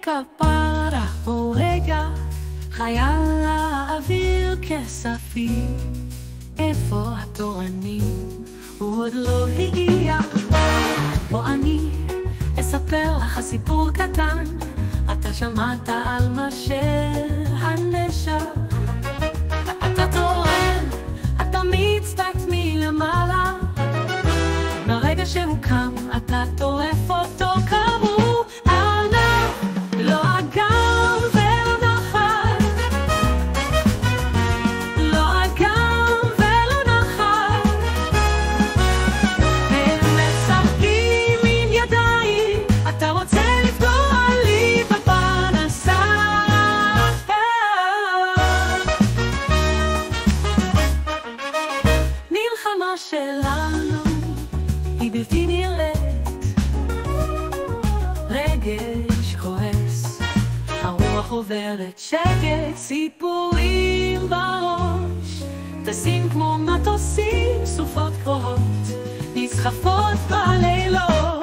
כפרה או רגע חיה לאוויר כספים. איפה התורנים? הוא עוד לא הגיע. בוא אני אספר לך סיפור קטן. אתה שמעת על משה הנשר? אתה טוען, אתה מצטט מלמעלה. ברגע שהוא קם אתה טורף אותו כמו ענק. לא אגם ולא נחל, לא אגם ולא נחל. הם משחקים עם ידיים, אתה רוצה לפגוע לי בפרנסה. מלחמה שלנו היא בלתי נראית, רגש כועס, הרוח עוברת שקט, סיפורים בראש טסים כמו מטוסים, סופות גבוהות נסחפות בלילות.